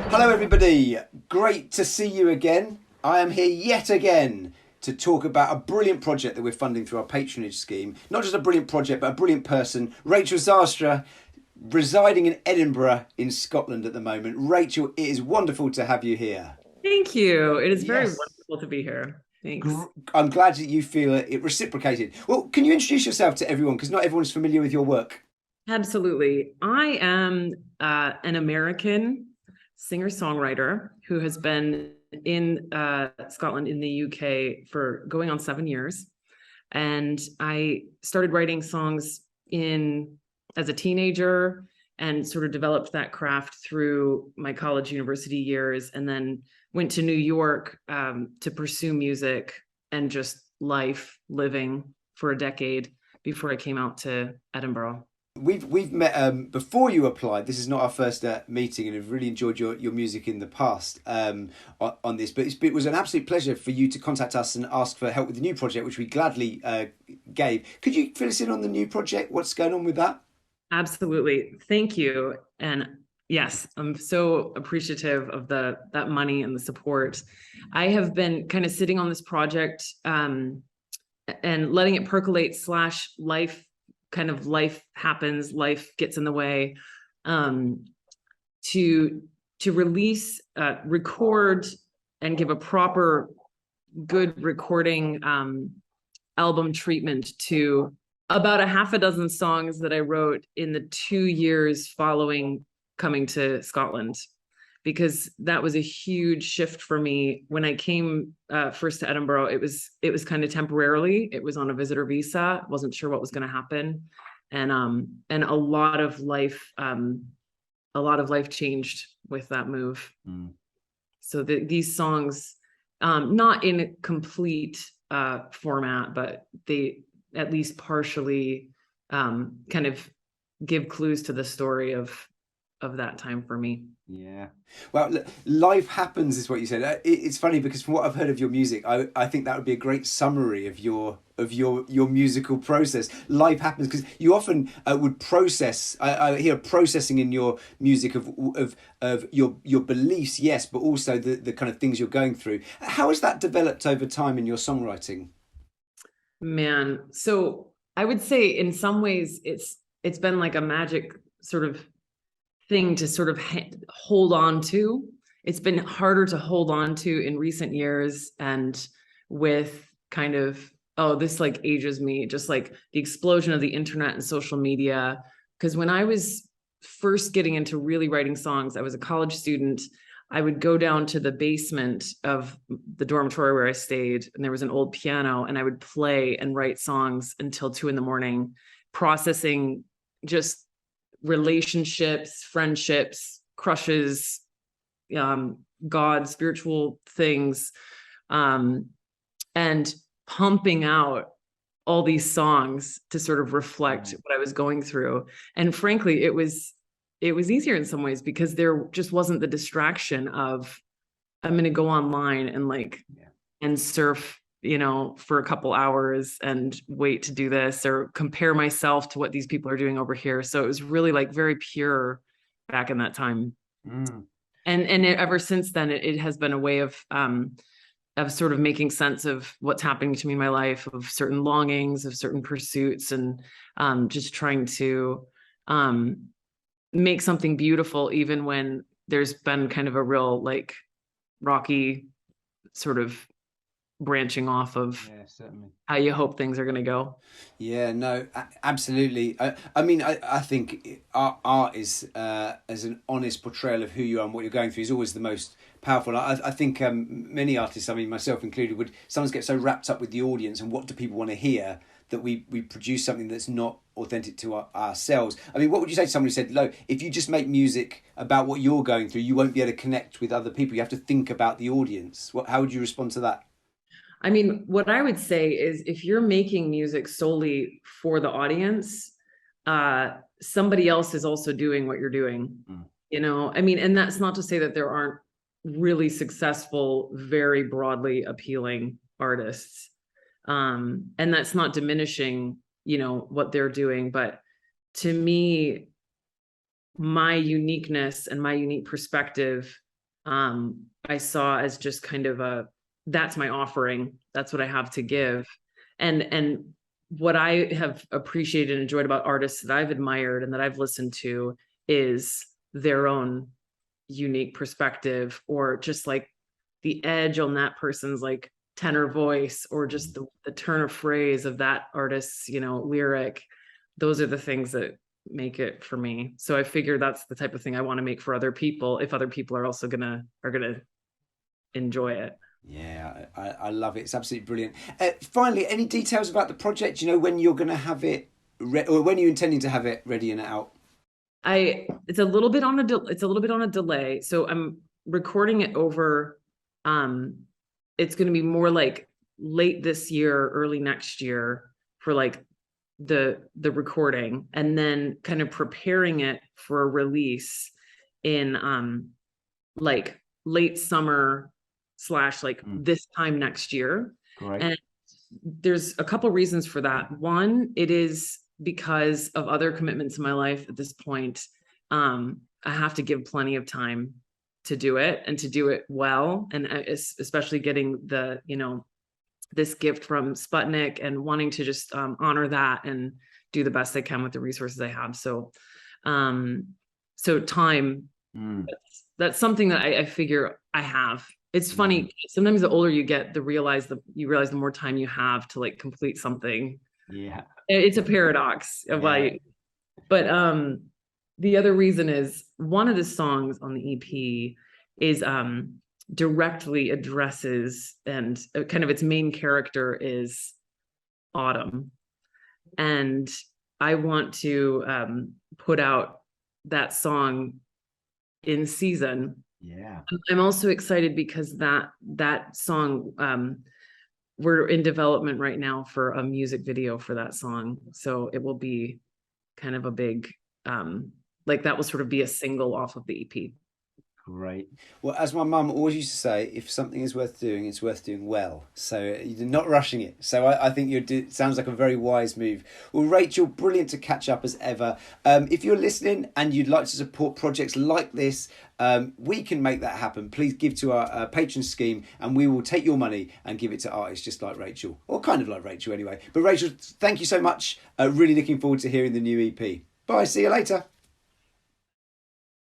Hello everybody, great to see you again. I am here yet again to talk about a brilliant project that we're funding through our patronage scheme. Not just a brilliant project, but a brilliant person, Rachel Zylstra, residing in Edinburgh in Scotland at the moment. Rachel, it is wonderful to have you here. Thank you. It is very Yes. wonderful to be here. Thanks. I'm glad that you feel it reciprocated. Well, can you introduce yourself to everyone? Because not everyone's familiar with your work. Absolutely. I am an American singer-songwriter who has been in Scotland in the UK for going on 7 years. And I started writing songs in as a teenager and sort of developed that craft through my college university years, and then went to New York to pursue music and just life living for a decade before I came out to Edinburgh. We've met before you applied. This is not our first meeting, and I've really enjoyed your music in the past on this. But it was an absolute pleasure for you to contact us and ask for help with the new project, which we gladly gave. Could you fill us in on the new project? What's going on with that? Absolutely. Thank you. And yes, I'm so appreciative of that money and the support. I have been kind of sitting on this project and letting it percolate slash life happens, life gets in the way, to release, record and give a proper good recording album treatment to about a half a dozen songs that I wrote in the 2 years following coming to Scotland, because that was a huge shift for me. When I came first to Edinburgh, it was kind of temporarily. It was on a visitor visa. Wasn't sure what was going to happen, and a lot of life changed with that move. Mm. So these songs, not in a complete format, but they at least partially kind of give clues to the story of that time for me. Yeah. Well, life happens is what you said. It's funny because from what I've heard of your music, I think that would be a great summary of your musical process. Life happens because you often would process. I hear processing in your music of your beliefs, yes, but also the kind of things you're going through. How has that developed over time in your songwriting? Man, so I would say in some ways it's been like a magic sort of thing to sort of hold on to. It's been harder to hold on to in recent years, and with kind of, oh, this like ages me, just like the explosion of the internet and social media. Because when I was first getting into really writing songs, I was a college student. I would go down to the basement of the dormitory where I stayed, and there was an old piano, and I would play and write songs until 2 a.m, processing just relationships, friendships, crushes, God, spiritual things, and pumping out all these songs to sort of reflect what I was going through. And frankly, it was easier in some ways because there just wasn't the distraction of, I'm going to go online and and surf, for a couple hours and wait to do this, or compare myself to what these people are doing over here. So it was really like very pure back in that time. Mm. And ever since then, it has been a way of sort of making sense of what's happening to me in my life, of certain longings, of certain pursuits, and just trying to make something beautiful, even when there's been kind of a real like rocky sort of branching off of Yeah, certainly. how you hope things are going to go. Yeah, no, absolutely. I mean, I think art is as an honest portrayal of who you are and what you're going through is always the most powerful. I think many artists, I mean myself included, would sometimes get so wrapped up with the audience and what do people want to hear that we produce something that's not authentic to ourselves. I mean, what would you say to somebody who said, "Look, if you just make music about what you're going through, you won't be able to connect with other people. You have to think about the audience." How would you respond to that? I mean, what I would say is if you're making music solely for the audience, somebody else is also doing what you're doing. Mm. I mean, and that's not to say that there aren't really successful, very broadly appealing artists. And that's not diminishing, what they're doing. But to me, my uniqueness and my unique perspective I saw as just kind of that's my offering. That's what I have to give. And what I have appreciated and enjoyed about artists that I've admired and that I've listened to is their own unique perspective, or just like the edge on that person's like tenor voice, or just the turn of phrase of that artist's, lyric. Those are the things that make it for me. So I figure that's the type of thing I want to make for other people, if other people are also gonna enjoy it. Yeah, I love it. It's absolutely brilliant. Finally, any details about the project? Do you know when you're going to have it, or when you're intending to have it ready and out? It's a little bit on a delay. So I'm recording it over. It's going to be more like late this year, early next year for like the recording, and then kind of preparing it for a release in like late summer / like this time next year. Great. And there's a couple reasons for that. One, it is because of other commitments in my life at this point. I have to give plenty of time to do it, and to do it well, and especially getting this gift from Sputnik, and wanting to just honor that and do the best I can with the resources I have. So time, that's something that I figure I have. It's funny, sometimes the older you get, you realize the more time you have to like complete something. Yeah, it's a paradox of like, but the other reason is one of the songs on the EP is directly addresses, and kind of its main character is autumn, and I want to put out that song in season. Yeah, I'm also excited because that song, we're in development right now for a music video for that song, so it will be kind of a big like that will sort of be a single off of the EP. great. Well, as my mum always used to say, if something is worth doing, it's worth doing well. So you're not rushing it. So I think it sounds like a very wise move. Well, Rachel, brilliant to catch up as ever. If you're listening and you'd like to support projects like this, we can make that happen. Please give to our patron scheme, and we will take your money and give it to artists just like Rachel, or kind of like Rachel anyway. But Rachel, thank you so much. Really looking forward to hearing the new EP. Bye. See you later.